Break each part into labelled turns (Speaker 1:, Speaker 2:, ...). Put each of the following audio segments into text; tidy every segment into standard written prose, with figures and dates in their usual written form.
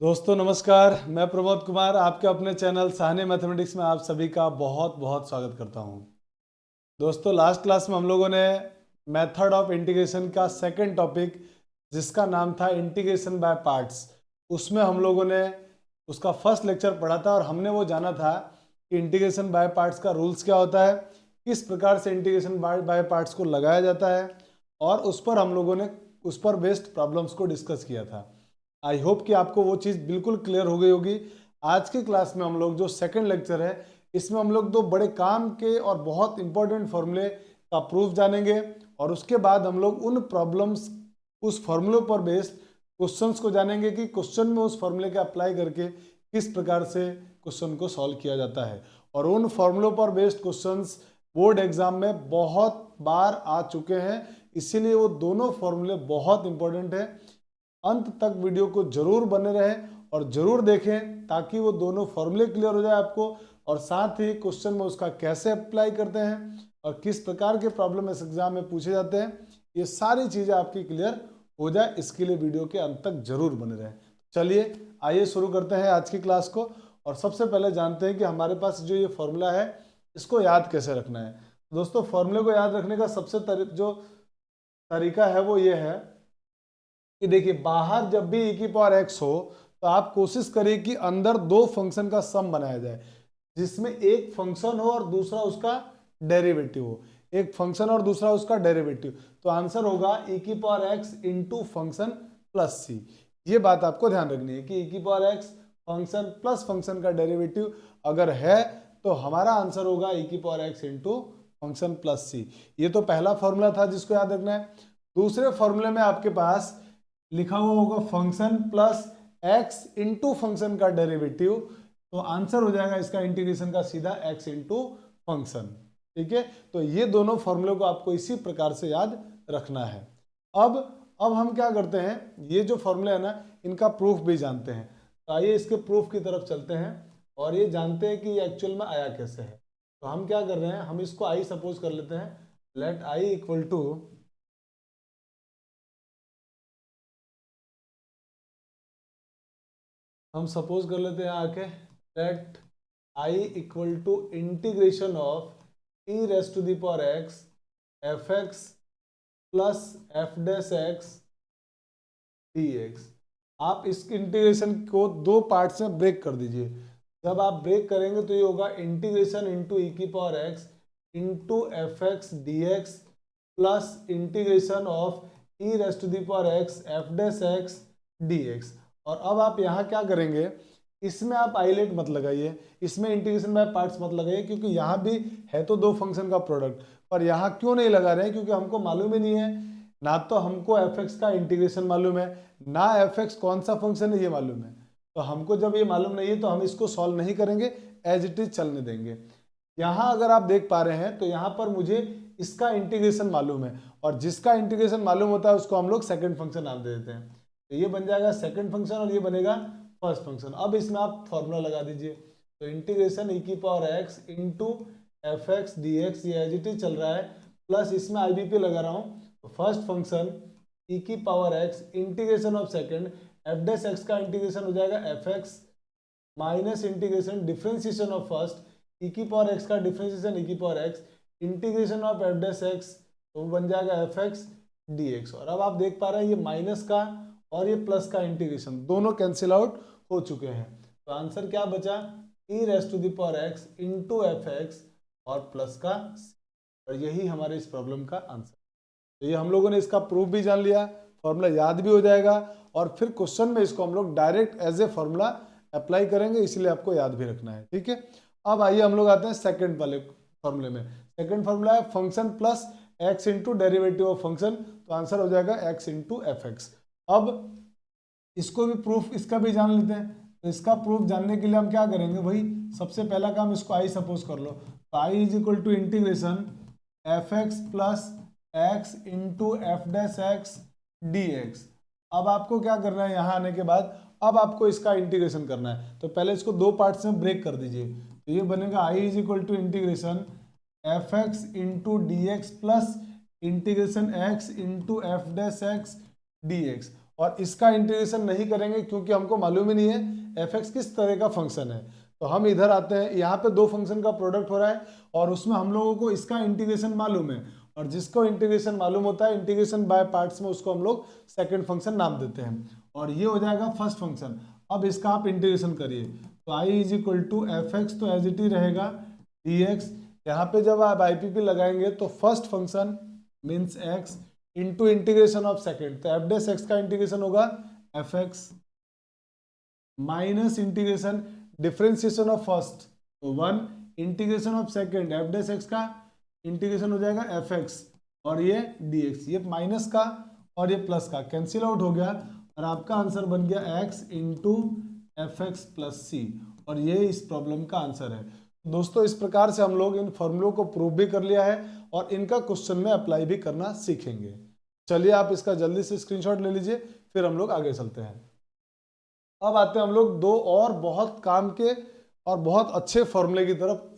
Speaker 1: दोस्तों नमस्कार, मैं प्रमोद कुमार आपके अपने चैनल साहनी मैथमेटिक्स में आप सभी का बहुत बहुत स्वागत करता हूं। दोस्तों लास्ट क्लास में हम लोगों ने मेथड ऑफ इंटीग्रेशन का सेकंड टॉपिक जिसका नाम था इंटीग्रेशन बाय पार्ट्स, उसमें हम लोगों ने उसका फर्स्ट लेक्चर पढ़ा था और हमने वो जाना था कि इंटीग्रेशन बाय पार्ट्स का रूल्स क्या होता है, किस प्रकार से इंटीग्रेशन बाय पार्ट्स को लगाया जाता है और उस पर हम लोगों ने उस पर बेस्ड प्रॉब्लम्स को डिस्कस किया था। आई होप कि आपको वो चीज़ बिल्कुल क्लियर हो गई होगी। आज की क्लास में हम लोग जो सेकंड लेक्चर है इसमें हम लोग दो बड़े काम के और बहुत इंपॉर्टेंट फॉर्मूले का प्रूफ जानेंगे और उसके बाद हम लोग उन प्रॉब्लम्स उस फॉर्मूले पर बेस्ड क्वेश्चंस को जानेंगे कि क्वेश्चन में उस फॉर्मूले के अप्लाई करके किस प्रकार से क्वेश्चन को सॉल्व किया जाता है। और उन फॉर्मूलों पर बेस्ड क्वेश्चंस बोर्ड एग्जाम में बहुत बार आ चुके हैं, इसीलिए वो दोनों फॉर्मूले बहुत इंपॉर्टेंट है। अंत तक वीडियो को जरूर बने रहें और जरूर देखें ताकि वो दोनों फॉर्मूले क्लियर हो जाए आपको, और साथ ही क्वेश्चन में उसका कैसे अप्लाई करते हैं और किस प्रकार के प्रॉब्लम इस एग्जाम में पूछे जाते हैं, ये सारी चीज़ें आपकी क्लियर हो जाए। इसके लिए वीडियो के अंत तक जरूर बने रहें। चलिए आइए शुरू करते हैं आज की क्लास को। और सबसे पहले जानते हैं कि हमारे पास जो ये फॉर्मूला है इसको याद कैसे रखना है। दोस्तों फॉर्मूले को याद रखने का सबसे जो तरीका है वो ये है कि देखिए बाहर जब भी e की पावर x हो तो आप कोशिश करिए कि अंदर दो फंक्शन का सम बनाया जाए जिसमें एक फंक्शन हो और दूसरा उसका डेरिवेटिव हो, एक फंक्शन और दूसरा उसका डेरिवेटिव। तो आंसर होगा e की power x into function plus c. ये बात आपको ध्यान रखनी है कि e की power x function plus function का डेरिवेटिव अगर है तो हमारा आंसर होगा e की power x into function plus c. ये तो पहला फॉर्मूला था जिसको याद रखना है। दूसरे फॉर्मूले में आपके पास लिखा हुआ होगा function plus x into function का डेरिवेटिव, तो आंसर हो जाएगा इसका इंटीग्रेशन का सीधा x इंटू फंक्शन। ठीक है, तो ये दोनों फॉर्मूले को आपको इसी प्रकार से याद रखना है। अब हम क्या करते हैं, ये जो फॉर्मूले है ना इनका प्रूफ भी जानते हैं। तो आइए इसके प्रूफ की तरफ चलते हैं और ये जानते हैं कि ये एक्चुअल में आया कैसे है। तो हम क्या कर रहे हैं, हम इसको आई सपोज कर लेते हैं। लेट आई इक्वल टू, हम सपोज कर लेते हैं आके let I equal to integration of e raise to the power x f x plus f dash x d x. आप इस इंटीग्रेशन को दो पार्ट्स में ब्रेक कर दीजिए। जब आप ब्रेक करेंगे तो ये होगा इंटीग्रेशन इंटू ई की power x into f x d x plus integration of e raise to the power x f dash x d x. और अब आप यहाँ क्या करेंगे, इसमें आप आइलेट मत लगाइए, इसमें इंटीग्रेशन बाय पार्ट्स मत लगाइए, क्योंकि यहाँ भी है तो दो फंक्शन का प्रोडक्ट। पर यहाँ क्यों नहीं लगा रहे हैं, क्योंकि हमको मालूम ही नहीं है ना, तो हमको एफ एक्स का इंटीग्रेशन मालूम है ना एफ एक्स कौन सा फंक्शन है ये मालूम है। तो हमको जब ये मालूम नहीं है तो हम इसको सॉल्व नहीं करेंगे, एज इट इज चलने देंगे। यहाँ अगर आप देख पा रहे हैं तो यहाँ पर मुझे इसका इंटीग्रेशन मालूम है, और जिसका इंटीग्रेशन मालूम होता है उसको हम लोग सेकंड फंक्शन नाम दे देते हैं। तो ये बन जाएगा सेकंड फंक्शन और ये बनेगा फर्स्ट फंक्शन। अब इसमें आप फॉर्मूला लगा दीजिए। तो इंटीग्रेशन ई की power x into f x d x, ये एज इट इज चल रहा है, प्लस इसमें आई बी पी लगा रहा हूँ। तो फर्स्ट फंक्शन ई की power x integration of second f dash x का इंटीग्रेशन हो जाएगा f x minus integration differentiation of first e की पावर एक्स का डिफ्रेंसिएशन ई की power x integration of f dash x, तो वो बन जाएगा एफ एक्स डी एक्स। और अब आप देख पा रहे हैं ये माइनस का और ये प्लस का इंटीग्रेशन दोनों कैंसिल आउट हो चुके हैं। तो आंसर क्या बचा, e raise to the power x into f x और प्लस का c। और यही हमारे इस प्रॉब्लम का आंसर। तो ये हम लोगों ने इसका प्रूफ भी जान लिया, फॉर्मूला याद भी हो जाएगा, और फिर क्वेश्चन में इसको हम लोग direct as a formula apply करेंगे, इसलिए आपको याद भी रखना है। ठीक है, अब आइए हम लोग आते हैं सेकंड वाले फॉर्मूले में। सेकंड फॉर्मूला है function plus x into derivative of function, तो आंसर हो जाएगा एक्स इंटू एफ एक्स। अब इसको भी प्रूफ इसका भी जान लेते हैं। तो इसका प्रूफ जानने के लिए हम क्या करेंगे भाई, सबसे पहला काम इसको आई सपोज कर लो। तो I is equal to integration f x plus x into f dash x d x. अब आपको क्या करना है, यहाँ आने के बाद अब आपको इसका इंटीग्रेशन करना है। तो पहले इसको दो पार्ट्स में ब्रेक कर दीजिए। तो ये बनेगा I is equal to integration f x into d x plus integration x into f dash x d x. और इसका इंटीग्रेशन नहीं करेंगे क्योंकि हमको मालूम ही नहीं है एफ एक्स किस तरह का फंक्शन है। तो हम इधर आते हैं, यहाँ पे दो फंक्शन का प्रोडक्ट हो रहा है और उसमें हम लोगों को इसका इंटीग्रेशन मालूम है, और जिसको इंटीग्रेशन मालूम होता है इंटीग्रेशन बाय पार्ट्स में, उसको हम लोग सेकंड फंक्शन नाम देते हैं, और ये हो जाएगा फर्स्ट फंक्शन। अब इसका आप इंटीग्रेशन करिए, तो I is equal to f x, तो एज इट ही रहेगा डी एक्स। यहाँ पे जब आप IPP लगाएंगे तो first function means x into integration of second, तो एफ डेस एक्स का इंटीग्रेशन होगा f x minus integration differentiation of first, तो 1 integration of second f dash x का इंटीग्रेशन हो जाएगा एफ एक्स, और ये डी एक्स, ये माइनस का और ये प्लस का कैंसिल आउट हो गया, और आपका आंसर बन गया x into f x plus c, और ये इस प्रॉब्लम का आंसर है। दोस्तों इस प्रकार से हम लोग इन फॉर्मूलों को प्रूव भी कर लिया है और इनका क्वेश्चन में अप्लाई भी करना सीखेंगे। चलिए आप इसका जल्दी से स्क्रीनशॉट ले लीजिए, फिर हम लोग आगे चलते हैं। अब आते हैं हम लोग दो और बहुत काम के और बहुत अच्छे फॉर्मूले की तरफ।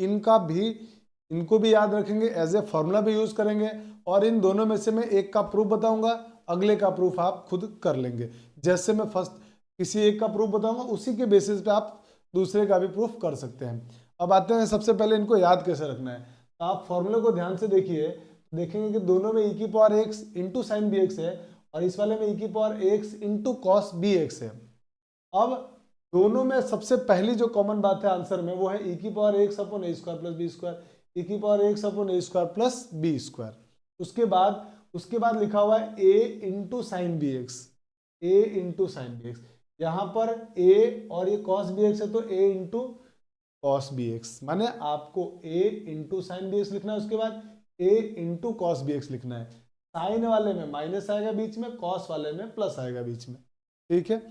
Speaker 1: इनको भी याद रखेंगे, एज ए फॉर्मूला भी यूज करेंगे, और इन दोनों में से मैं एक का प्रूफ बताऊंगा, अगले का प्रूफ आप खुद कर लेंगे। जैसे मैं फर्स्ट किसी एक का प्रूफ बताऊंगा, उसी के बेसिस पे आप दूसरे का भी प्रूफ कर सकते हैं। अब आते हैं सबसे पहले इनको याद कैसे रखना है। तो आप फॉर्मूले को ध्यान से देखिए, देखेंगे कि दोनों में e की power x into sine b x है, और इस वाले में e की power x into cos b x है। अब दोनों में सबसे पहली जो कॉमन बात है आंसर में, वो है e की power x upon a square plus b square, e की power x upon a square plus b square. उसके बाद लिखा हुआ है a into sine b x, a into sine b x. यहाँ पर a और ये कॉस बी एक्स है, तो a into cos b x, माने आपको a into sine b x लिखना है, उसके बाद a into cos b x लिखना है। साइन वाले में माइनस आएगा बीच में, कॉस वाले में प्लस आएगा बीच में, ठीक है।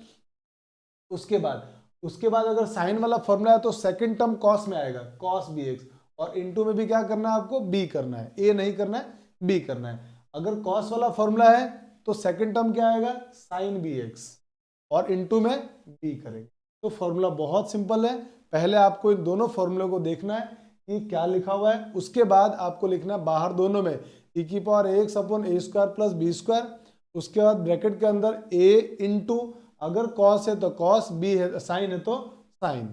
Speaker 1: उसके बाद अगर साइन वाला फॉर्मूला है तो सेकंड टर्म कॉस में आएगा, कॉस बी एक्स, और इनटू में भी क्या करना है आपको, बी करना है, ए नहीं करना है, बी करना है। अगर कॉस वाला फॉर्मूला है तो सेकंड टर्म क्या आएगा, साइन बी एक्स, और इनटू में बी करेंगे। तो फॉर्मूला बहुत सिंपल है, पहले आपको इन दोनों फॉर्मूले को देखना है कि क्या लिखा हुआ है, उसके बाद आपको लिखना है बाहर दोनों में e की power x upon a square plus b square, उसके बाद ब्रैकेट के अंदर a इंटू, अगर कॉस है तो कॉस, बी है साइन है तो साइन,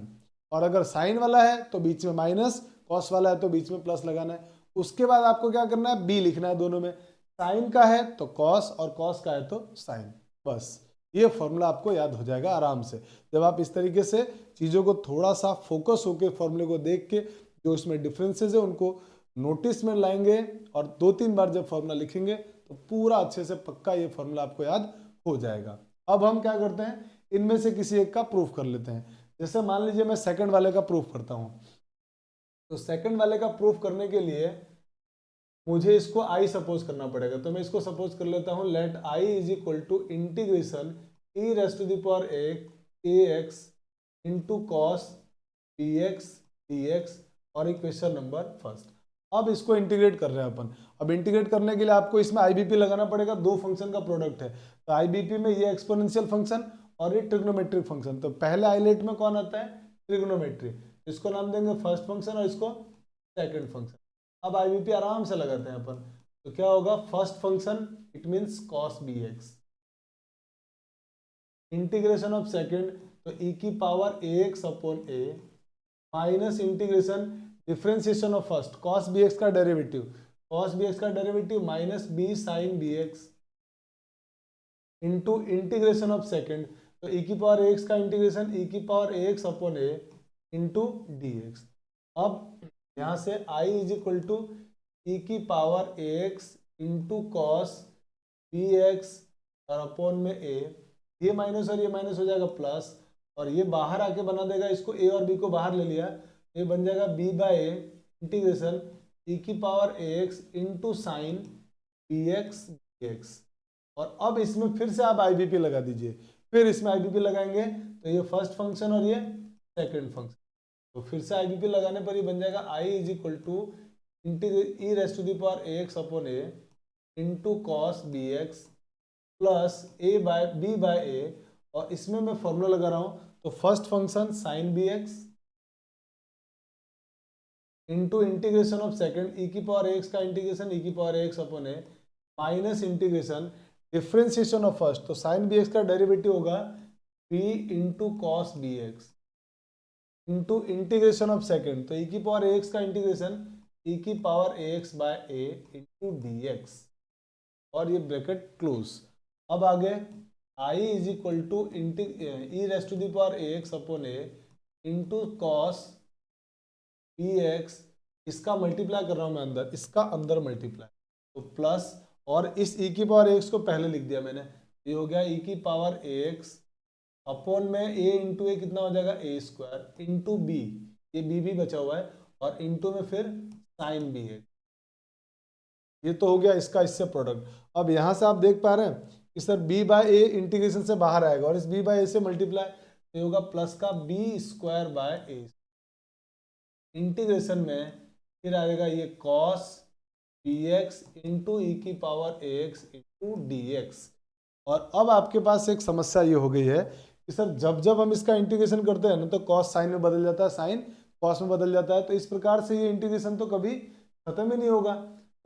Speaker 1: और अगर साइन वाला है तो बीच में माइनस, कॉस वाला है तो बीच में प्लस लगाना है। उसके बाद आपको क्या करना है, b लिखना है दोनों में, साइन का है तो कॉस और कॉस का है तो साइन। बस ये फॉर्मूला आपको याद हो जाएगा आराम से। जब आप इस तरीके से चीज़ों को थोड़ा सा फोकस होकर फॉर्मूले को देख के जो इसमें डिफरेंसेस है उनको नोटिस में लाएंगे और 2-3 बार जब फॉर्मूला लिखेंगे तो पूरा अच्छे से पक्का ये फॉर्मूला आपको याद हो जाएगा। अब हम क्या करते हैं, इनमें से किसी एक का प्रूफ कर लेते हैं। जैसे मान लीजिए मैं सेकंड वाले का प्रूफ करता हूँ, तो सेकंड वाले का प्रूफ करने के लिए मुझे इसको आई सपोज करना पड़ेगा। तो मैं इसको सपोज कर लेता हूँ, let I is equal to integration e raise to the power a x into cos b x d x, और इक्वेशन नंबर फर्स्ट। अब इसको इंटीग्रेट कर रहे हैं अपन। अब इंटीग्रेट करने के लिए आपको इसमें आईबीपी लगाना पड़ेगा, दो फंक्शन का प्रोडक्ट है, तो आईबीपी में ये एक्सपोनेंशियल फंक्शन और ये ट्रिग्नोमेट्रिक फंक्शन। तो पहले आईलेट में कौन आता है, ट्रिग्नोमेट्री, इसको नाम देंगे फर्स्ट फंक्शन और इसको सेकंड फंक्शन। अब आईबीपी आराम से लगाते हैं अपन, तो क्या होगा, first function it means cos b x, integration of second तो e की power ax upon a minus integration differentiation of first cos bx का derivative minus b sin bx into integration of second तो e की power ax का integration e की power ax upon a into dx। अब यहाँ से i is equal to e की power ax into cos bx और अपॉन में a, ये माइनस और ये माइनस हो जाएगा प्लस, और ये बाहर आके बना देगा, इसको a और b को बाहर ले लिया, ये बन जाएगा b bye a integration e की power ax into sine bx dx। और अब इसमें फिर से आप आईबीपी लगा दीजिए, फिर इसमें आईबीपी लगाएंगे तो ये फर्स्ट फंक्शन और ये सेकंड फंक्शन, तो फिर से आईबीपी लगाने पर ये बन जाएगा i is equal to e raise to the power ax upon a into cos bx plus a by b by a, और इसमें मैं फॉर्मूला लगा रहा हूं, तो first function sine b x into integration of second e की power x का integration e की power x upon a minus integration differentiation of first, तो साइन बी एक्स का डेरिवेटिव होगा b into cos b x into integration of second, तो e की power a x का integration e की power a x by a into d x, और ये bracket close. अब आगे I is equal to e raise to the power a x upon a into cos b x, इसका multiply कर रहा हूं मैं अंदर, इसका अंदर मल्टीप्लाई, तो प्लस, और इस e की पावर एक्स को पहले लिख दिया मैंने, ये हो गया e की पावर एक्स अपॉन में a इंटू ए कितना हो जाएगा ए स्क्वायर इंटू बी, ये b भी बचा हुआ है, और इंटू में फिर साइन बी है। ये तो हो गया इसका इससे प्रोडक्ट। अब यहां से आप देख पा रहे हैं कि sir b bye a integration से बाहर आएगा, और इस b बाय ए से मल्टीप्लाई, तो ये होगा प्लस का b square by A, integration में फिर आएगा ये cos b x into e की power x into d x. और अब आपके पास एक समस्या ये हो गई है कि सर जब जब हम इसका इंटीग्रेशन करते हैं ना, तो कॉस साइन में बदल जाता है, साइन कॉस में बदल जाता है, तो इस प्रकार से ये इंटीग्रेशन तो कभी खत्म ही नहीं होगा।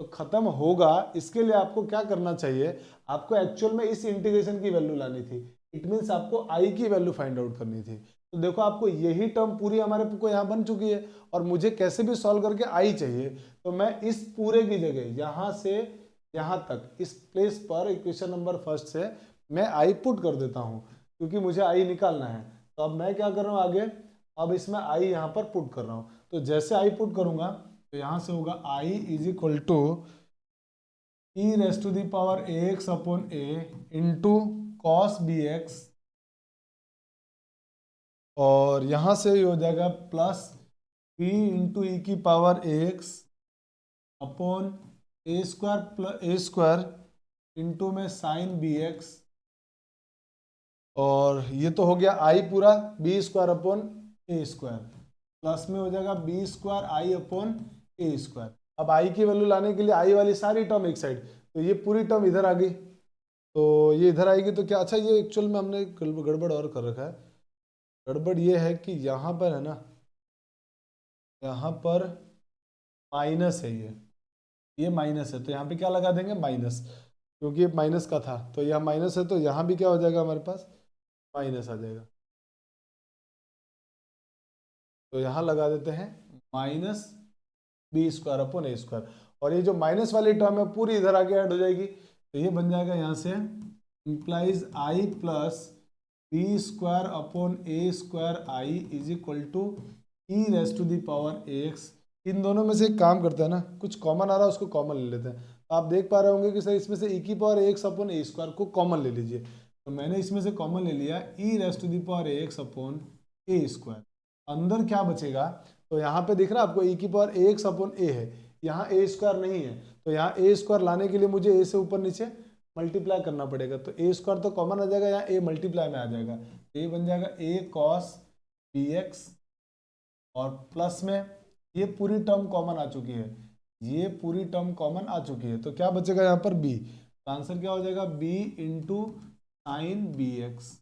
Speaker 1: तो खत्म होगा, इसके लिए आपको क्या करना चाहिए, आपको एक्चुअल में इस इंटीग्रेशन की वैल्यू लानी थी, इट मीन्स आपको आई की वैल्यू फाइंड आउट करनी थी। तो देखो आपको यही टर्म पूरी हमारे को यहाँ बन चुकी है, और मुझे कैसे भी सॉल्व करके आई चाहिए, तो मैं इस पूरे की जगह यहाँ से यहाँ तक इस प्लेस पर इक्वेशन नंबर फर्स्ट से मैं आई पुट कर देता हूँ, क्योंकि मुझे आई निकालना है। तो अब मैं क्या कर रहा हूँ आगे, अब इसमें आई यहाँ पर पुट कर रहा हूँ, तो जैसे आई पुट करूँगा तो यहाँ से होगा I is equal to e raise to the power a x upon a into cos b x, और यहाँ से ये हो जाएगा प्लस बी इंटू ई की power a x upon a square plus A square into में sign b x, और ये तो हो गया आई पूरा B square upon a square, plus में हो जाएगा B square I upon a square. अब आई की वैल्यू लाने के लिए आई वाली सारी टर्म एक साइड, तो ये पूरी टर्म इधर आ गई, तो ये इधर आएगी तो क्या, अच्छा ये एक्चुअल में हमने गड़बड़ और कर रखा है। गड़बड़ ये है कि यहाँ पर है ना, यहाँ पर माइनस है, ये माइनस है, तो यहाँ पे क्या लगा देंगे माइनस, क्योंकि ये माइनस का था, तो यह माइनस है, तो यहाँ भी क्या हो जाएगा हमारे पास माइनस आ जाएगा, तो यहाँ लगा देते हैं minus B square upon a square, और ये जो माइनस वाली टर्म है पूरी इधर आके ऐड हो जाएगी, तो ये बन जाएगा यहाँ से implies I plus b square upon a square I is equal to e raise to the power x. इन दोनों में से एक काम करते हैं ना, कुछ कॉमन आ रहा है उसको कॉमन ले लेते हैं। तो आप देख पा रहे होंगे कि सर इसमें से ई की power x upon a square को कॉमन ले लीजिए, तो मैंने इसमें से कॉमन ले लिया e raise to the power x upon a square. अंदर क्या बचेगा, तो यहाँ पे दिख रहा है आपको ई की पावर एक्स अपॉन ए है, यहाँ ए स्क्वायर नहीं है, तो यहाँ ए स्क्वायर लाने के लिए मुझे ए से ऊपर नीचे मल्टीप्लाई करना पड़ेगा, तो ए स्क्वायर तो कॉमन आ जाएगा, यहाँ ए मल्टीप्लाई में आ जाएगा, ए बन जाएगा ए कॉस बी एक्स, और प्लस में ये पूरी टर्म कॉमन आ चुकी है, ये पूरी टर्म कॉमन आ चुकी है, तो क्या बचेगा यहाँ पर बी, तो आंसर क्या हो जाएगा b into sine b x.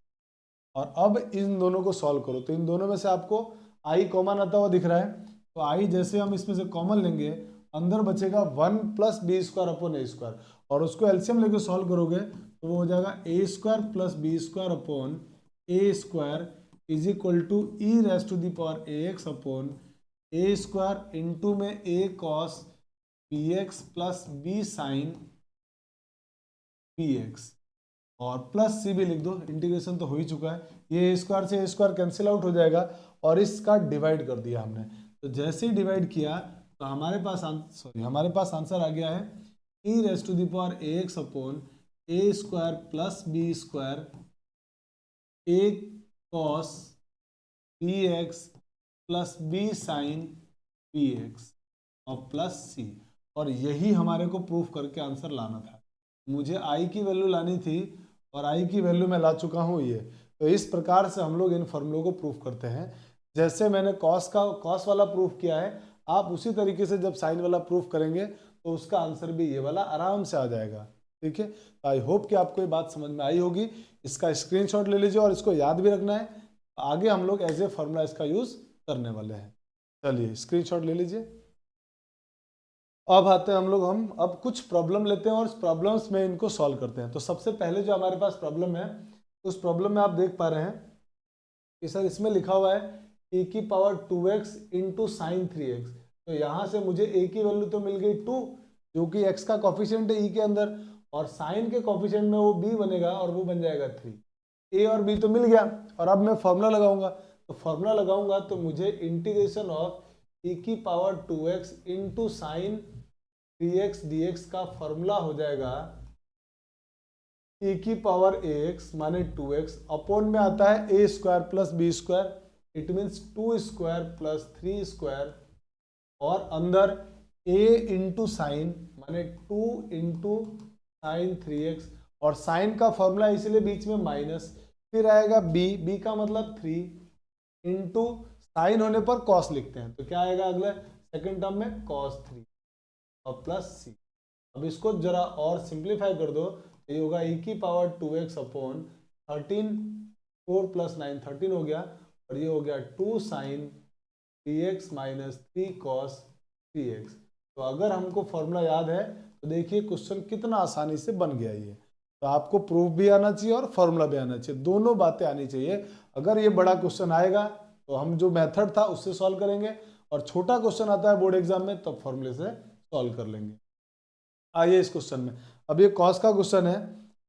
Speaker 1: और अब इन दोनों को सॉल्व करो, तो इन दोनों में से आपको आई कॉमन आता हुआ दिख रहा है, तो आई जैसे हम इसमें से कॉमन लेंगे, अंदर बचेगा 1 plus b square upon a square, और उसको एलसीएम लेके सॉल्व करोगे तो वो हो जाएगा a square plus b square upon a square is equal to e raise to the power a x upon a square into में a cos b x plus b sine b x, और plus c भी लिख दो, integration तो हो ही चुका है, ये ए स्क्वायर से ए स्क्वायर कैंसिल आउट हो जाएगा, और इसका डिवाइड कर दिया हमने, तो जैसे ही डिवाइड किया तो हमारे पास आंसर आ गया है e raise to the power a x upon a square plus b square a cos b x plus b sine b x और प्लस सी, और यही हमारे को प्रूफ करके आंसर लाना था। मुझे आई की वैल्यू लानी थी और आई की वैल्यू मैं ला चुका हूँ ये। तो इस प्रकार से हम लोग इन फॉर्मूलों को प्रूफ करते हैं। जैसे मैंने कॉस वाला प्रूफ किया है, आप उसी तरीके से जब साइन वाला प्रूफ करेंगे तो उसका आंसर भी ये वाला आराम से आ जाएगा। ठीक है, आई होप कि आपको ये बात समझ में आई होगी। इसका स्क्रीनशॉट ले लीजिए और इसको याद भी रखना है, आगे हम लोग एज ए फॉर्मूला इसका यूज करने वाले हैं। चलिए स्क्रीनशॉट ले लीजिए। अब आते हैं हम अब कुछ प्रॉब्लम लेते हैं और उस प्रॉब्लम्स में इनको सॉल्व करते हैं। तो सबसे पहले जो हमारे पास प्रॉब्लम है, उस प्रॉब्लम में आप देख पा रहे हैं कि सर इसमें लिखा हुआ है e की power 2x into sine 3x। तो यहाँ से मुझे a की वैल्यू तो मिल गई 2, जो कि x का कॉफिशिएंट है e के अंदर, और साइन के कॉफिशिएंट में वो b बनेगा और वो बन जाएगा 3। a और b तो मिल गया, और अब मैं फॉर्मूला लगाऊंगा। तो फॉर्मूला लगाऊंगा तो मुझे इंटीग्रेशन ऑफ e की power 2x into sine 3x dx का फॉर्मूला हो जाएगा e की पावर ax माने 2x अपॉन में आता है a square plus b square, it means 2 square plus 3 square, और अंदर a इंटू साइन माने 2 इंटू साइन 3x, और साइन का फॉर्मूला इसलिए बीच में माइनस, फिर आएगा b का मतलब 3 इंटू साइन होने पर कॉस लिखते हैं, तो क्या आएगा अगला सेकंड टर्म में cos 3 और प्लस c। अब इसको जरा और सिंप्लीफाई कर दो, तो ये होगा e की पावर 2x अपॉन 13, 4 प्लस 9 13 हो गया, और ये हो गया 2 sign 3x minus 3 cos 3x। तो अगर हमको फॉर्मूला याद है तो देखिए क्वेश्चन कितना आसानी से बन गया ये। तो आपको प्रूफ भी आना चाहिए और फॉर्मूला भी आना चाहिए, दोनों बातें आनी चाहिए। अगर ये बड़ा क्वेश्चन आएगा तो हम जो मेथड था उससे सॉल्व करेंगे, और छोटा क्वेश्चन आता है बोर्ड एग्जाम में तो फॉर्मूले से सॉल्व कर लेंगे। आइए इस क्वेश्चन में, अब ये कॉस का क्वेश्चन है,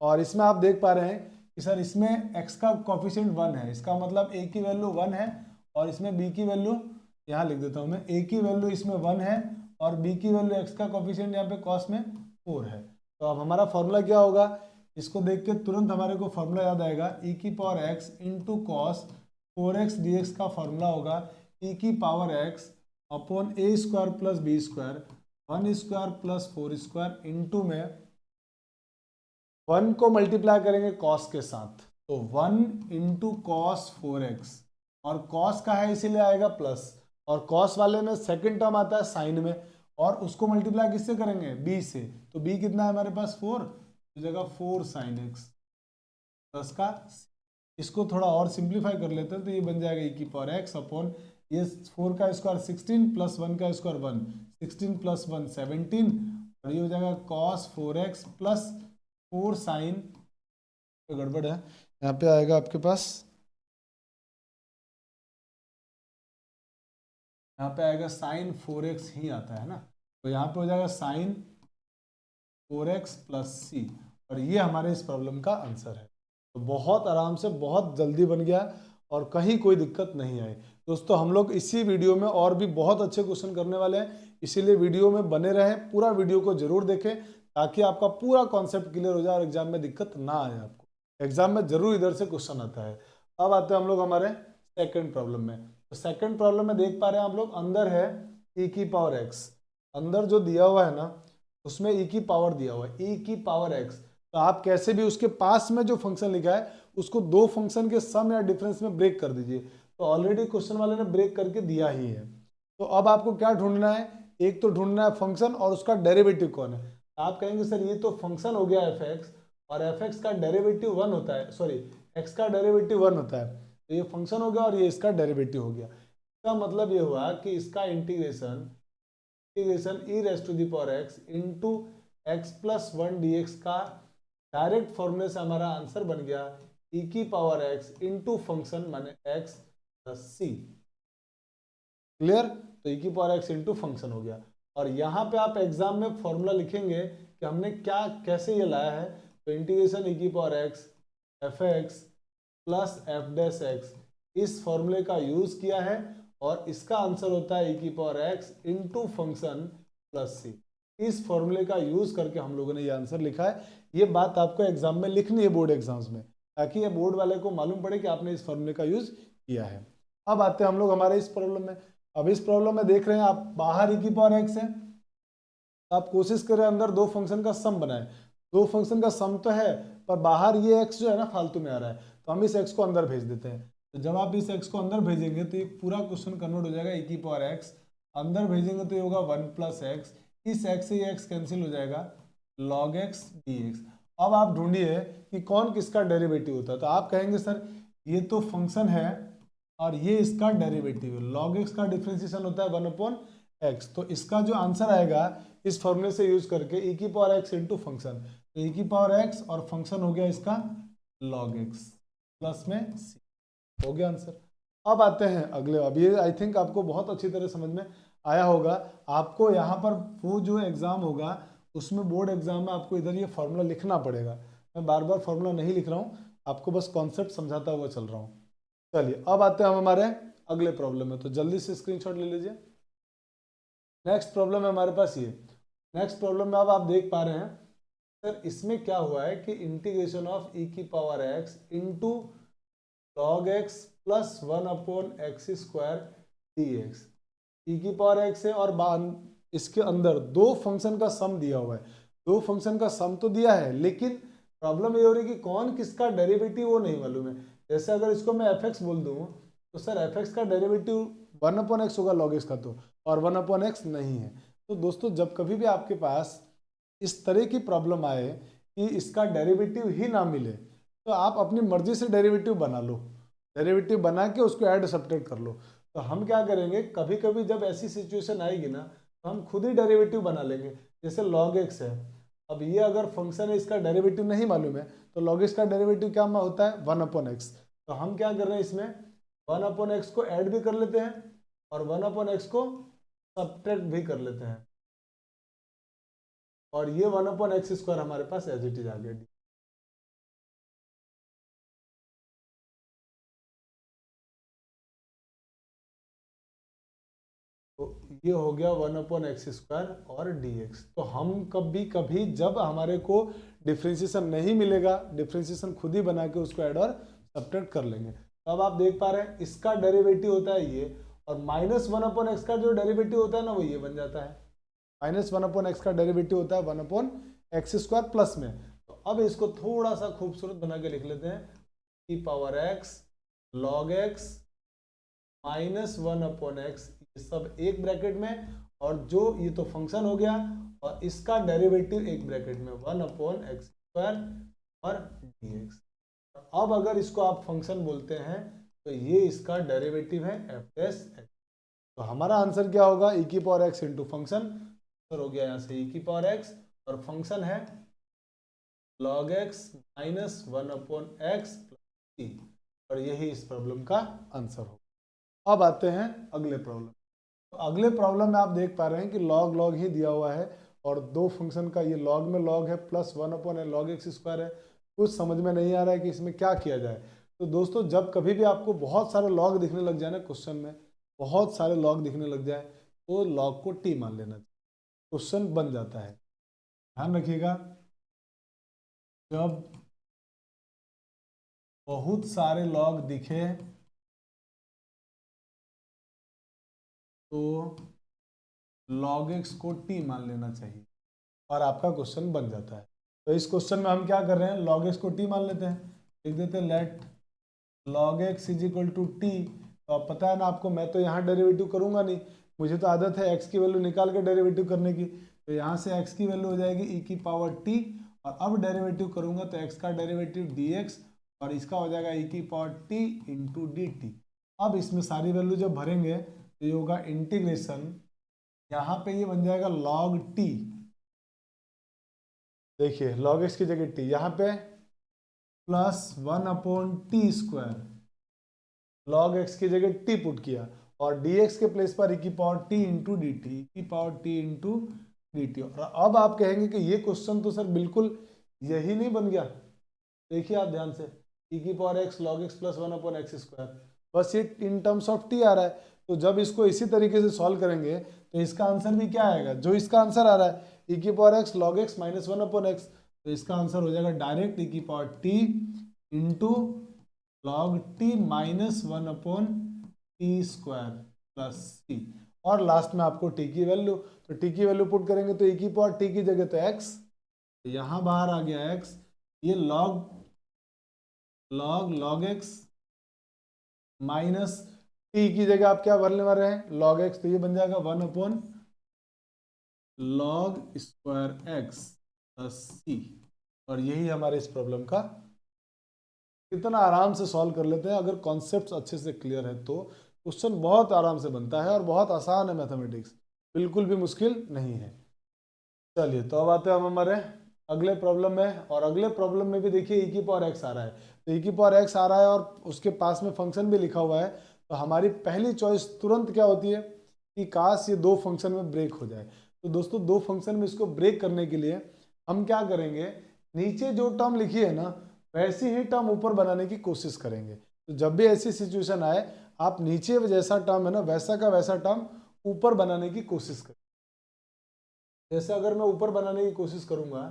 Speaker 1: और इसमें आप देख पा रहे हैं कि सर इसमें x का कोफिशिएंट 1 है, इसका मतलब a की वैल्यू 1 है, और इसमें b की वैल्यू यहाँ लिख देता हूँ मैं, a की वैल्यू इसमें 1 है और b की वैल्यू x का कोफिशिएंट यहाँ पे कॉस में 4 है। तो अब हमारा फॉर्मूला क्या होगा, इसको देख के तुरंत हमारे को फॉर्मूला याद आएगा, e की power x into cos 4x dx का फॉर्मूला होगा e की power x upon a square plus b square 1 square plus 4 square into में 1 को मल्टीप्लाई करेंगे कॉस के साथ, तो 1 इंटू कॉस 4x, और कॉस का है इसीलिए आएगा प्लस, और कॉस वाले में सेकंड टर्म आता है साइन में, और उसको मल्टीप्लाई किससे करेंगे b से, तो b कितना है हमारे पास 4, तो जगह 4 साइन x प्लस का, इसको थोड़ा और सिंप्लीफाई कर लेते हैं तो ये बन जाएगा e की पावर x अपॉन ये 4 का स्क्वायर 16 प्लस 1 का स्क्वायर 1, 16 प्लस 1 17, और ये हो जाएगा cos 4x प्लस 4 साइन, तो गड़बड़ है यहाँ पे आएगा आपके पास, यहाँ पे आएगा साइन 4x ही आता है ना, तो यहाँ पे हो जाएगा साइन 4x प्लस सी, और ये हमारे इस प्रॉब्लम का आंसर है। तो बहुत आराम से बहुत जल्दी बन गया और कहीं कोई दिक्कत नहीं आई। दोस्तों हम लोग इसी वीडियो में और भी बहुत अच्छे क्वेश्चन करने वाले हैं, इसीलिए वीडियो में बने रहें, पूरा वीडियो को जरूर देखें ताकि आपका पूरा कॉन्सेप्ट क्लियर हो जाए और एग्जाम में दिक्कत ना आए आपको। एग्जाम में जरूर इधर से क्वेश्चन आता है। अब आते हैं हम लोग हमारे सेकंड प्रॉब्लम में। तो सेकंड प्रॉब्लम में देख पा रहे हैं हम लोग, अंदर है e की पावर x, अंदर जो दिया हुआ है ना उसमें e की पावर दिया हुआ है, e की पावर x, तो आप कैसे भी उसके पास में जो फंक्शन लिखा है उसको दो फंक्शन के सम या डिफरेंस में ब्रेक कर दीजिए। तो ऑलरेडी क्वेश्चन वाले ने ब्रेक करके दिया ही है। तो अब आपको क्या ढूंढना है, एक तो ढूंढना है फंक्शन और उसका डेरिवेटिव कौन है। आप कहेंगे सर ये तो फंक्शन हो गया fx, और fx का डेरिवेटिव 1 होता है, सॉरी x का डेरिवेटिव 1 होता है, तो ये फंक्शन हो गया और ये इसका डेरिवेटिव हो गया। इसका मतलब ये हुआ कि इसका integration e raise to the power x into x plus 1 dx का डायरेक्ट फॉर्मूले से हमारा आंसर बन गया e की पावर x इंटू फंक्शन माने x प्लस सी। क्लियर, तो e की पावर x इंटू फंक्शन हो गया। और यहाँ पे आप एग्जाम में फॉर्मूला लिखेंगे कि हमने क्या कैसे ये लाया है, तो इंटीग्रेशन e की power x fx plus f dash x, इस फॉर्मूले का यूज किया है, और इसका आंसर होता है e की power x into function plus c. इस फॉर्मूले का यूज करके हम लोगों ने ये आंसर लिखा है। ये बात आपको एग्जाम में लिखनी है बोर्ड एग्जाम्स में, ताकि ये बोर्ड वाले को मालूम पड़े कि आपने इस फॉर्मूले का यूज किया है। अब आते हैं हम लोग हमारे इस प्रॉब्लम में। अब इस प्रॉब्लम में देख रहे हैं आप, बाहर e की पावर x है, आप कोशिश करें अंदर दो फंक्शन का सम बनाए। दो फंक्शन का सम तो है पर बाहर ये x जो है ना फालतू में आ रहा है, तो हम इस x को अंदर भेज देते हैं। तो जब आप इस x को अंदर भेजेंगे तो ये पूरा क्वेश्चन कन्वर्ट हो जाएगा e की पावर x, अंदर भेजेंगे तो ये होगा 1 प्लस x, इस x से ये x कैंसिल हो जाएगा log x dx। अब आप ढूंढिए कि कौन किसका डेरिवेटिव होता है। तो आप कहेंगे सर ये तो फंक्शन है और ये इसका डेरिवेटिव है, log x का डिफ्रेंसिएशन होता है 1 अपॉन एक्स। तो इसका जो आंसर आएगा इस फॉर्मूले से यूज करके e की पावर एक्स इंटू फंक्शन, तो e की पावर एक्स और फंक्शन हो गया इसका log x प्लस में c, हो गया आंसर। अब आते हैं अगले। अब ये आई थिंक आपको बहुत अच्छी तरह समझ में आया होगा। आपको यहाँ पर वो जो एग्जाम होगा उसमें बोर्ड एग्जाम में आपको इधर ये फॉर्मूला लिखना पड़ेगा। मैं बार बार फॉर्मूला नहीं लिख रहा हूँ, आपको बस कॉन्सेप्ट समझाता हुआ चल रहा हूँ। चलिए अब आते हैं हम हमारे अगले प्रॉब्लम में, तो जल्दी से स्क्रीनशॉट ले लीजिए। नेक्स्ट प्रॉब्लम है हमारे पास ये। नेक्स्ट प्रॉब्लम में अब आप देख पा रहे हैं सर इसमें क्या हुआ है कि इंटीग्रेशन ऑफ e की power x into log x plus 1/x² dx। e की पावर x है और इसके अंदर दो फंक्शन का सम दिया हुआ है। दो फंक्शन का सम तो दिया है, लेकिन प्रॉब्लम ये हो रही है कि कौन किसका डेरिवेटिव वो नहीं मालूम है। जैसे अगर इसको मैं fx बोल दूं तो सर fx का डेरिवेटिव 1/x होगा log x का, तो और 1/x नहीं है। तो दोस्तों जब कभी भी आपके पास इस तरह की प्रॉब्लम आए कि इसका डेरिवेटिव ही ना मिले, तो आप अपनी मर्जी से डेरिवेटिव बना लो, डेरिवेटिव बना के उसको ऐड सब्ट्रैक्ट कर लो। तो हम क्या करेंगे, कभी कभी जब ऐसी सिचुएशन आएगी ना तो हम खुद ही डेरिवेटिव बना लेंगे। जैसे log x है, अब ये अगर फंक्शन है इसका डेरिवेटिव नहीं मालूम है तो log x का डेरिवेटिव क्या होता है 1/x। तो हम क्या कर रहे हैं इसमें 1/x को ऐड भी कर लेते हैं और 1/x को सब्ट्रैक्ट भी कर लेते हैं, और ये 1/x² हमारे पास एज इट इज आ गया। तो ये हो गया 1/x² और dx। तो हम कभी कभी जब हमारे को डिफ्रेंशिएशन नहीं मिलेगा, डिफ्रेंशिएशन खुद ही बना के उसको ऐड और सब्ट्रैक्ट कर लेंगे। तो अब आप देख पा रहे हैं इसका डेरिवेटिव होता है ये, और -1/x का जो डेरिवेटिव होता है ना वो ये बन जाता है। -1/x का डेरिवेटिव होता है 1/x² प्लस में। तो अब इसको थोड़ा सा खूबसूरत बना के लिख लेते हैं, e power x log x -1/x, सब एक ब्रैकेट में, और जो ये तो फंक्शन हो गया और इसका डेरिवेटिव एक ब्रैकेट में 1/x² और dx। अब अगर इसको आप फंक्शन बोलते हैं तो ये इसका डेरिवेटिव है f'(x). तो हमारा आंसर क्या होगा, e की पावर x इंटू फंक्शन, हो गया यहाँ से e की पावर x और फंक्शन है log x -1/x plus c, और यही इस प्रॉब्लम का आंसर होगा। अब आते हैं अगले प्रॉब्लम। तो अगले प्रॉब्लम में आप देख पा रहे हैं कि लॉग लॉग ही दिया हुआ है और दो फंक्शन का ये लॉग में लॉग है प्लस 1/log x² है। कुछ समझ में नहीं आ रहा है कि इसमें क्या किया जाए। तो दोस्तों जब कभी भी आपको बहुत सारे लॉग दिखने लग जाए ना, क्वेश्चन में बहुत सारे लॉग दिखने लग जाए, तो लॉग को टी मान लेना चाहिए, क्वेश्चन बन जाता है। ध्यान रखिएगा, जब बहुत सारे लॉग दिखे तो log x को t मान लेना चाहिए और आपका क्वेश्चन बन जाता है। तो इस क्वेश्चन में हम क्या कर रहे हैं, log x को t मान लेते हैं, लिख देते हैं let log x is equal to t. तो अब पता है ना आपको, मैं तो यहाँ डेरिवेटिव करूंगा नहीं, मुझे तो आदत है x की वैल्यू निकाल के डेरिवेटिव करने की। तो यहाँ से x की वैल्यू हो जाएगी e की पावर t, और अब डेरिवेटिव करूंगा तो x का डेरिवेटिव dx और इसका हो जाएगा e की पावर t इंटू dt। अब इसमें सारी वैल्यू जब भरेंगे तो ये होगा इंटीग्रेशन, यहाँ पे ये बन जाएगा log t। देखिए log x की जगह t, यहाँ पे प्लस 1/t², log x की जगह t पुट किया और dx के प्लेस पर e की power t into D T, e की power t into D T. और अब आप कहेंगे कि ये क्वेश्चन तो सर बिल्कुल यही नहीं बन गया। देखिए आप ध्यान से, e की power x log x plus 1/x², बस ये इन टर्म्स ऑफ t आ रहा है। तो जब इसको इसी तरीके से सॉल्व करेंगे तो इसका आंसर भी क्या आएगा, जो इसका आंसर आ रहा है e की power x log x minus 1/x, तो इसका आंसर हो जाएगा डायरेक्ट e की power t into log t minus 1/t² plus c, और लास्ट में आपको t की वैल्यू, तो t की वैल्यू पुट करेंगे तो e की पावर t की जगह तो x, यहाँ बाहर आ गया x, ये log x माइनस t की जगह आप क्या भरने वाले हैं log x, तो ये बन जाएगा 1/log square x plus c। और यही हमारे इस प्रॉब्लम का, कितना आराम से सॉल्व कर लेते हैं। अगर कॉन्सेप्ट्स अच्छे से क्लियर है तो क्वेश्चन बहुत आराम से बनता है और बहुत आसान है मैथमेटिक्स, बिल्कुल भी मुश्किल नहीं है। चलिए तो अब आते हैं हम हमारे अगले प्रॉब्लम में, और अगले प्रॉब्लम में भी देखिए e की पावर x आ रहा है, तो e की पावर x आ रहा है और उसके पास में फंक्शन भी लिखा हुआ है, तो हमारी पहली चॉइस तुरंत क्या होती है कि काश ये दो फंक्शन में ब्रेक हो जाए। तो दोस्तों दो फंक्शन में इसको ब्रेक करने के लिए हम क्या करेंगे, नीचे जो टर्म लिखी है ना वैसी ही टर्म ऊपर बनाने की कोशिश करेंगे। तो जब भी ऐसी सिचुएशन आए आप नीचे जैसा टर्म है ना वैसा का वैसा टर्म ऊपर बनाने की कोशिश करें। जैसे अगर मैं ऊपर बनाने की कोशिश करूंगा,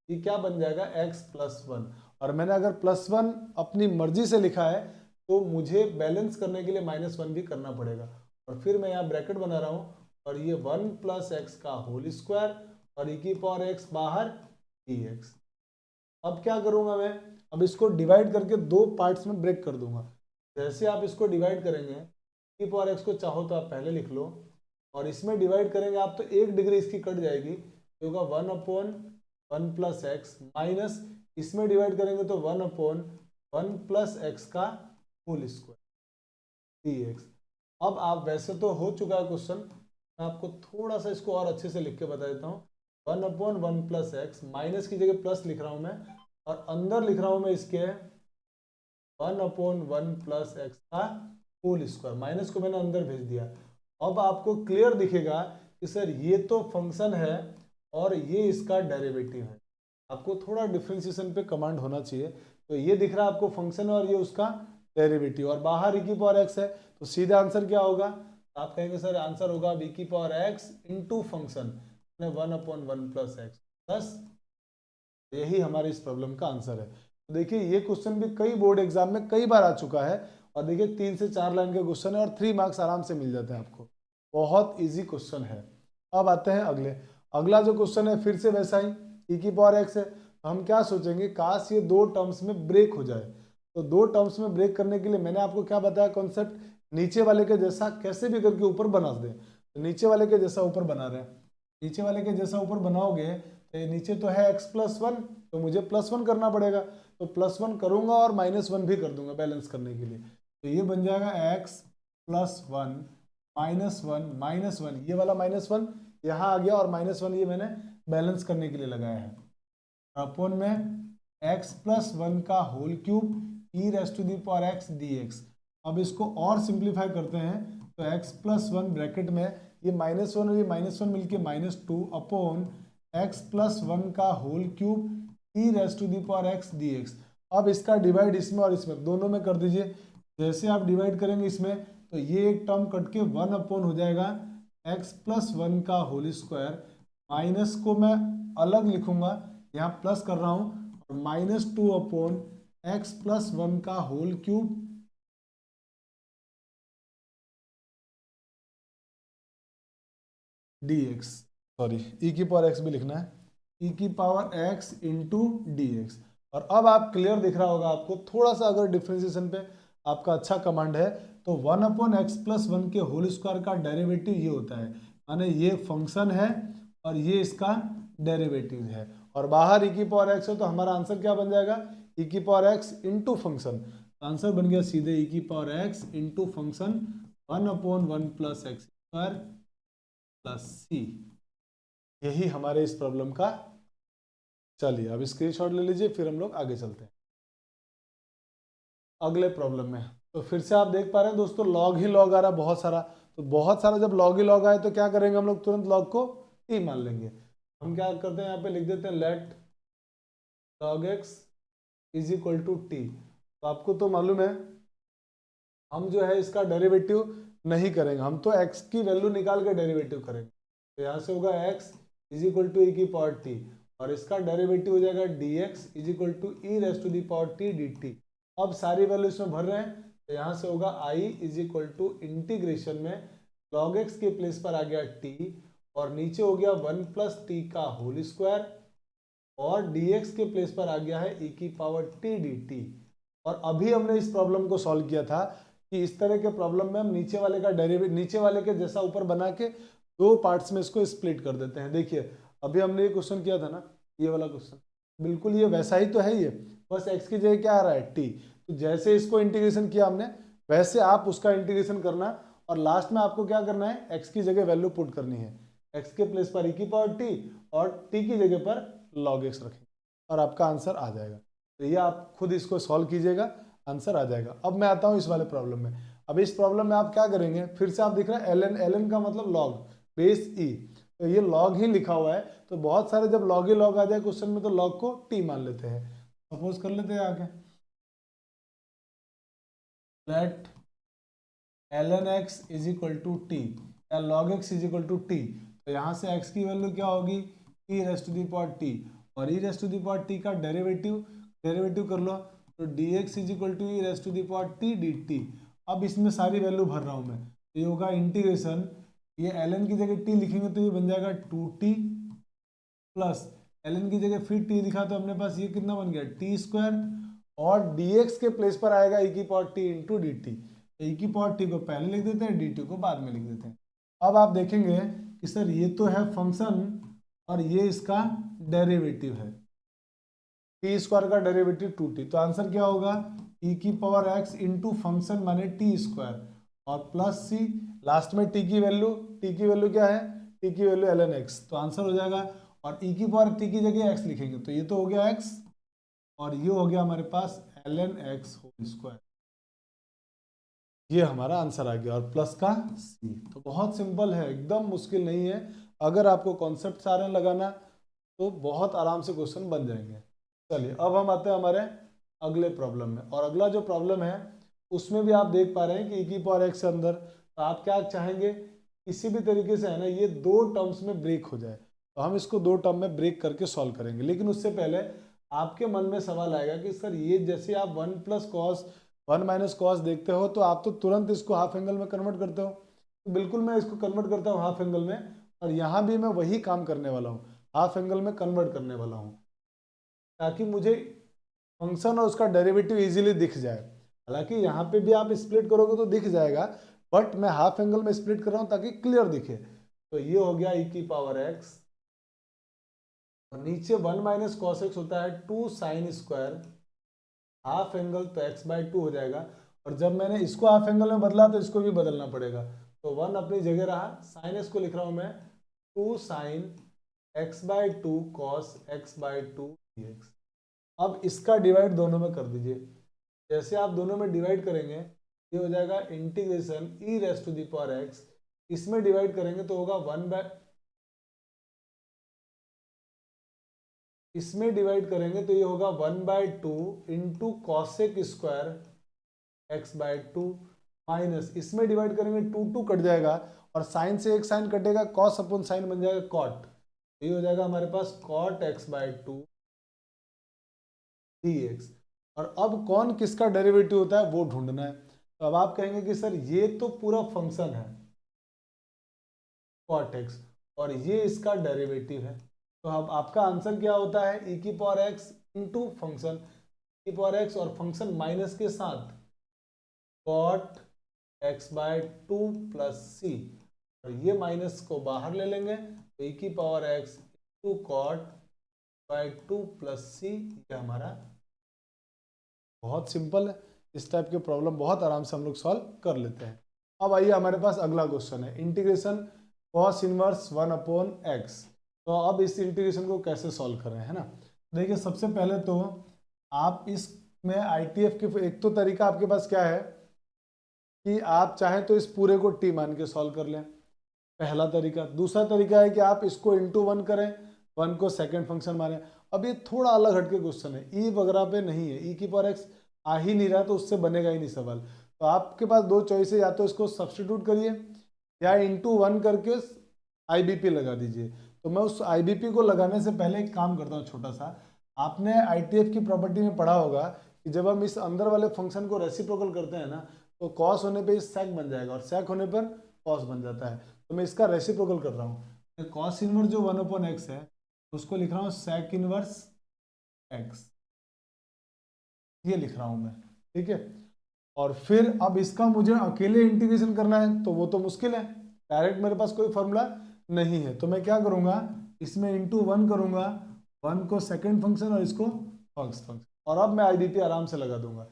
Speaker 1: ये क्या बन जाएगा x+1, और मैंने अगर +1 अपनी मर्जी से लिखा है तो मुझे बैलेंस करने के लिए -1 भी करना पड़ेगा, और फिर मैं यहाँ ब्रैकेट बना रहा हूँ और ये 1 + x का होल स्क्वायर और e की पावर x बाहर dx। अब क्या करूंगा मैं, अब इसको डिवाइड करके दो पार्ट्स में ब्रेक कर दूंगा। जैसे आप इसको डिवाइड करेंगे, e की पावर x को चाहो तो आप पहले लिख लो, और इसमें डिवाइड करेंगे आप तो 1 डिग्री इसकी कट जाएगी, तो होगा 1/1 + x माइनस इसमें डिवाइड करेंगे तो 1/1 + x का होल स्क्वायर dx। अब आप वैसे तो हो चुका है क्वेश्चन, मैं आपको थोड़ा सा इसको और अच्छे से लिख के बता देता हूँ। 1/1 + x माइनस की जगह प्लस लिख रहा हूँ मैं, और अंदर लिख रहा हूँ मैं इसके 1/1 + x का होल स्क्वायर, माइनस को मैंने अंदर भेज दिया। अब आपको क्लियर दिखेगा कि सर ये तो फंक्शन है और ये इसका डेरिवेटिव है। आपको थोड़ा डिफरेंशिएशन पे कमांड होना चाहिए। तो ये दिख रहा है आपको फंक्शन है और ये उसका डेरिवेटिव, और बाहर e की पावर x है, तो सीधा आंसर क्या होगा, आप कहेंगे सर आंसर होगा e की power x into function 1/1 + x plus, यही हमारे इस प्रॉब्लम का आंसर है। तो देखिए ये क्वेश्चन भी कई बोर्ड एग्जाम में कई बार आ चुका है, और देखिए 3 से 4 लाइन के क्वेश्चन है और 3 मार्क्स आराम से मिल जाते हैं आपको, बहुत इजी क्वेश्चन है। अब आते हैं अगला जो क्वेश्चन है फिर से वैसा ही e की पावर x है, तो हम क्या सोचेंगे, काश ये दो टर्म्स में ब्रेक हो जाए। तो दो टर्म्स में ब्रेक करने के लिए मैंने आपको क्या बताया कॉन्सेप्ट, नीचे वाले के जैसा कैसे भी करके ऊपर बना दें। तो नीचे वाले के जैसा ऊपर बना रहे हैं, नीचे वाले के जैसा ऊपर बनाओगे तो ये नीचे तो है x+1, तो मुझे +1 करना पड़ेगा, तो +1 करूंगा और -1 भी कर दूंगा बैलेंस करने के लिए। तो ये बन जाएगा x+1 -1 ये वाला -1 यहाँ आ गया, और -1 ये मैंने बैलेंस करने के लिए लगाया है, अपॉन में x+1 का होल क्यूब e⁻x dx। अब इसको और सिंप्लीफाई करते हैं, तो x+1 ब्रैकेट में ये -1 और ये -1 मिलके -2 अपॉन x+1 का होल क्यूब e⁻x dx। अब इसका डिवाइड इसमें और इसमें दोनों में कर दीजिए। जैसे आप डिवाइड करेंगे इसमें तो ये एक टर्म कट के 1 अपॉन हो जाएगा x+1 का होल स्क्वायर, माइनस को मैं अलग लिखूंगा, यहाँ प्लस कर रहा हूँ, और -2 अपॉन x+1 का whole cube dx, sorry e की पावर x भी लिखना है, e की पावर x इंटू dx। और अब आप क्लियर दिख रहा होगा आपको, थोड़ा सा अगर डिफ्रेंसिएशन पे आपका अच्छा कमांड है तो 1/x+1 के होल स्क्वायर का डेरिवेटिव ये होता है, माने ये फंक्शन है और ये इसका डेरिवेटिव है, और बाहर e की पावर x है, तो हमारा आंसर क्या बन जाएगा, e की power x into function. Answer बन गया सीधे e की power x into function 1/1 + x² + c। यही हमारे इस प्रॉब्लम का। चलिए अब स्क्रीनशॉट ले लीजिए, फिर हम लोग आगे चलते हैं अगले प्रॉब्लम में। तो फिर से आप देख पा रहे हैं दोस्तों लॉग ही लॉग आ रहा है बहुत सारा, तो बहुत सारा जब लॉग ही लॉग आए तो क्या करेंगे हम लोग, तुरंत लॉग को t मान लेंगे। हम क्या करते हैं यहाँ पे लिख देते हैं लेट log x = t। तो आपको तो मालूम है हम जो है इसका डेरिवेटिव नहीं करेंगे, हम तो x की वैल्यू निकाल के डेरिवेटिव करेंगे। तो यहाँ से होगा x = e की पावर t, और इसका डेरिवेटिव हो जाएगा dx = e⁻t dt। अब सारी वैल्यू इसमें भर रहे हैं, तो यहाँ से होगा i = इंटीग्रेशन में log x के प्लेस पर आ गया t, और नीचे हो गया 1 + t का होल स्क्वायर, और dx के प्लेस पर आ गया है e की पावर t dt। और अभी हमने इस प्रॉब्लम को सॉल्व किया था कि इस तरह के प्रॉब्लम में हम नीचे वाले का डेरिवेटिव नीचे वाले के जैसा ऊपर बना के दो पार्ट्स में इसको स्प्लिट कर देते हैं। देखिए अभी हमने ये क्वेश्चन किया था ना, ये वाला क्वेश्चन बिल्कुल ये वैसा ही तो है, ये बस x की जगह क्या आ रहा है t। तो जैसे इसको इंटीग्रेशन किया हमने वैसे आप उसका इंटीग्रेशन करना, और लास्ट में आपको क्या करना है x की जगह वैल्यू पुट करनी है। x के प्लेस पर e की पावर t और t की जगह पर log x रखेंगे और आपका आंसर आ जाएगा। तो ये आप खुद इसको सॉल्व कीजिएगा, आंसर आ जाएगा। अब मैं आता हूँ इस वाले प्रॉब्लम में। अब इस प्रॉब्लम में आप क्या करेंगे, फिर से आप दिख रहा है ln, ln का मतलब log बेस e, तो ये log ही लिखा हुआ है। तो बहुत सारे जब log ही log आ जाए क्वेश्चन में तो log को t मान लेते हैं। सपोज कर लेते हैं आगे, let ln x is equal to t या log x is equal to t. तो यहाँ से x की वैल्यू क्या होगी, e raise to the power t, और e raise to the power t का डेरिवेटिव कर लो, तो dx is equal to e raise to the power t dt। अब इसमें सारी वैल्यू भर रहा हूँ मैं, तो ये होगा इंटीग्रेशन, ये ln की जगह t लिखेंगे तो ये बन जाएगा 2t प्लस ln की जगह फिर t लिखा तो अपने पास ये कितना बन गया t स्क्वायर, और dx के प्लेस पर आएगा e की power t into D T. e की पावर t को पहले लिख देते हैं, dt को बाद में लिख देते हैं। अब आप देखेंगे कि सर ये तो है फंक्शन और ये इसका डेरिवेटिव है, टी स्क्वायर का डेरिवेटिव 2t, तो आंसर क्या होगा e की पावर x इंटू फंक्शन माने टी स्क्वायर और प्लस सी, लास्ट में t की वैल्यू क्या है, t की वैल्यू ln x, तो आंसर हो जाएगा। और e की पावर t की जगह x लिखेंगे तो ये तो हो गया x और ये हो गया हमारे पास ln x होल स्क्वायर, ये हमारा आंसर आ गया, और प्लस का c। तो बहुत सिंपल है, एकदम मुश्किल नहीं है। अगर आपको कॉन्सेप्ट सारे लगाना तो बहुत आराम से क्वेश्चन बन जाएंगे। चलिए अब हम आते हैं हमारे अगले प्रॉब्लम में, और अगला जो प्रॉब्लम है उसमें भी आप देख पा रहे हैं कि e की पावर x के अंदर, तो आप क्या चाहेंगे, किसी भी तरीके से है ना ये दो टर्म्स में ब्रेक हो जाए, तो हम इसको दो टर्म में ब्रेक करके सॉल्व करेंगे। लेकिन उससे पहले आपके मन में सवाल आएगा कि सर ये जैसे आप 1 प्लस कॉस 1 माइनस कॉस देखते हो तो आप तो तुरंत इसको हाफ एंगल में कन्वर्ट करते हो, तो बिल्कुल मैं इसको कन्वर्ट करता हूँ हाफ एंगल में, और यहाँ भी मैं वही काम करने वाला हूँ, हाफ एंगल में कन्वर्ट करने वाला हूँ, ताकि मुझे फंक्शन और उसका डेरिवेटिव इजीली दिख जाए। हालांकि यहाँ पे भी आप स्प्लिट करोगे तो दिख जाएगा, बट मैं हाफ एंगल में स्प्लिट कर रहा हूँ ताकि क्लियर दिखे। तो ये हो गया e की पावर x, और नीचे 1 माइनस कॉस एक्स होता है 2 साइन स्क्वायर, हाफ एंगल तो x बाई 2 हो जाएगा, और जब मैंने इसको हाफ एंगल में बदला तो इसको भी बदलना पड़ेगा, तो 1 अपनी जगह रहा, साइन x को लिख रहा हूँ मैं 2 sine x by 2 cos x by 2 dx। अब इसका डिवाइड दोनों में कर दीजिए, जैसे आप दोनों में डिवाइड करेंगे ये हो जाएगा integration e raise to the power x, इसमें डिवाइड करेंगे तो होगा 1 बाय, इसमें डिवाइड करेंगे तो ये होगा 1 by 2 into cosec square x by 2, minus इसमें डिवाइड करेंगे 2 कट जाएगा, और साइन से एक साइन कटेगा, कॉस अपॉन साइन बन जाएगा कॉट, ये हो जाएगा हमारे पास कॉट x बाई 2 dx। और अब कौन किसका डेरिवेटिव होता है वो ढूंढना है। तो अब आप कहेंगे कि सर ये तो पूरा फंक्शन है कॉट x और ये इसका डेरिवेटिव है, तो अब आपका आंसर क्या होता है e की power x into function e की पावर x और फंक्शन माइनस के साथ cot x bye 2 plus c, और ये माइनस को बाहर ले लेंगे तो e की power x into cot by 2 plus c, ये हमारा बहुत सिंपल है। इस टाइप के प्रॉब्लम बहुत आराम से हम लोग सॉल्व कर लेते हैं। अब आइए हमारे पास अगला क्वेश्चन है, integration cos inverse 1 upon x. तो अब इस इंटीग्रेशन को कैसे सॉल्व करें, है ना। देखिए सबसे पहले तो आप इसमें ITF के एक तो तरीका आपके पास क्या है कि आप चाहें तो इस पूरे को t मान के सॉल्व कर लें, पहला तरीका। दूसरा तरीका है कि आप इसको इंटू 1 करें, 1 को सेकंड फंक्शन माने। अब ये थोड़ा अलग हटके क्वेश्चन है, e वगैरह पे नहीं है, e की पावर x आ ही नहीं रहा तो उससे बनेगा ही नहीं सवाल। तो आपके पास दो चॉइस है, या तो इसको सब्सटीट्यूट करिए या इंटू 1 करके IBP लगा दीजिए। तो मैं उस IBP को लगाने से पहले एक काम करता हूँ छोटा सा। आपने ITF की प्रॉपर्टी में पढ़ा होगा कि जब हम इस अंदर वाले फंक्शन को रेसिप्रोकल करते हैं ना, तो कॉस होने पे सेक बन जाएगा और सेक होने पर कॉस बन जाता है। तो मैं इसका रेसिप्रोकल कर रहा हूँ, कॉस इनवर्स जो 1 अपॉन एक्स है उसको लिख रहा हूँ सेक इनवर्स एक्स, ये लिख रहा हूँ मैं, ठीक है। और फिर अब इसका मुझे अकेले इंटीग्रेशन करना है तो वो तो मुश्किल है, डायरेक्ट मेरे पास कोई फॉर्मूला नहीं है। तो मैं क्या करूँगा, इसमें इंटू 1 करूँगा, 1 को सेकंड फंक्शन और इसको फर्स्ट फंक्शन, और अब मैं IBP आराम से लगा दूंगा।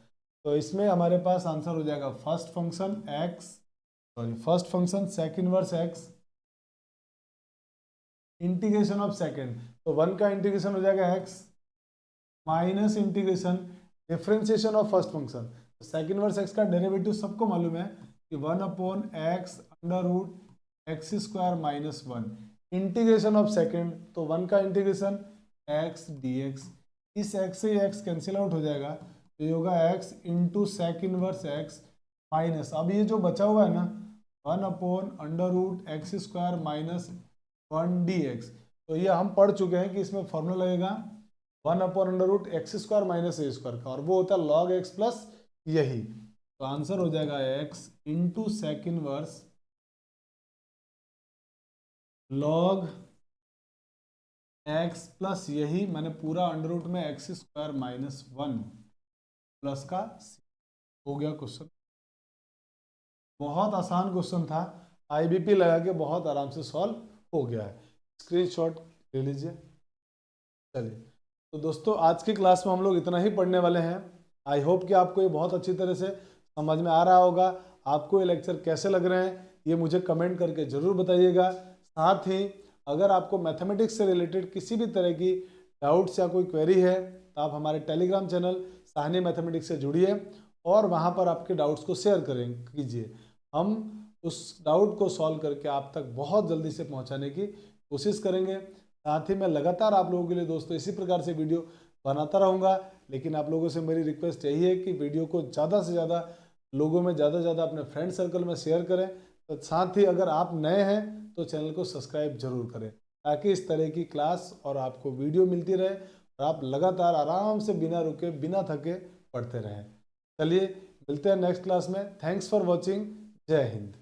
Speaker 1: तो इसमें हमारे पास आंसर हो जाएगा first function sec inverse x integration of second, तो 1 का इंटीग्रेशन हो जाएगा x minus integration differentiation of first function. Sec inverse x का डेरिवेटिव सबको मालूम है कि 1/x under root x square minus 1। Integration of second, तो 1 का इंटीग्रेशन x dx, इस x से x कैंसिल आउट हो जाएगा, तो ये होगा x into sec inverse x minus, अब ये जो बचा हुआ है ना 1/अंडर root x square minus 1 dx, तो ये हम पढ़ चुके हैं कि इसमें फॉर्मूला लगेगा 1/अंडर रूट एक्स स्क्वायर माइनस ए स्क्वायर का, और वो होता है log x प्लस यही, तो आंसर हो जाएगा x into sec inverse log x plus यही, मैंने पूरा अंडर रूट में एक्स स्क्वायर माइनस 1 प्लस का हो गया क्वेश्चन। बहुत आसान क्वेश्चन था, आईबीपी लगा के बहुत आराम से सॉल्व हो गया है, स्क्रीनशॉट ले लीजिए। चलिए, तो दोस्तों आज की क्लास में हम लोग इतना ही पढ़ने वाले हैं। आई होप कि आपको ये बहुत अच्छी तरह से समझ में आ रहा होगा। आपको ये लेक्चर कैसे लग रहे हैं ये मुझे कमेंट करके ज़रूर बताइएगा। साथ ही अगर आपको मैथमेटिक्स से रिलेटेड किसी भी तरह की डाउट्स या कोई क्वेरी है तो आप हमारे टेलीग्राम चैनल साहनी मैथमेटिक्स से जुड़िए और वहाँ पर आपके डाउट्स को शेयर कीजिए। हम उस डाउट को सॉल्व करके आप तक बहुत जल्दी से पहुँचाने की कोशिश करेंगे। साथ ही मैं लगातार आप लोगों के लिए दोस्तों इसी प्रकार से वीडियो बनाता रहूँगा, लेकिन आप लोगों से मेरी रिक्वेस्ट यही है कि वीडियो को ज़्यादा से ज़्यादा लोगों में ज़्यादा से ज़्यादा अपने फ्रेंड सर्कल में शेयर करें। तो साथ ही अगर आप नए हैं तो चैनल को सब्सक्राइब जरूर करें, ताकि इस तरह की क्लास और आपको वीडियो मिलती रहे और आप लगातार आराम से बिना रुके बिना थके पढ़ते रहें। चलिए मिलते हैं नेक्स्ट क्लास में। Thanks for watching. जय हिंद।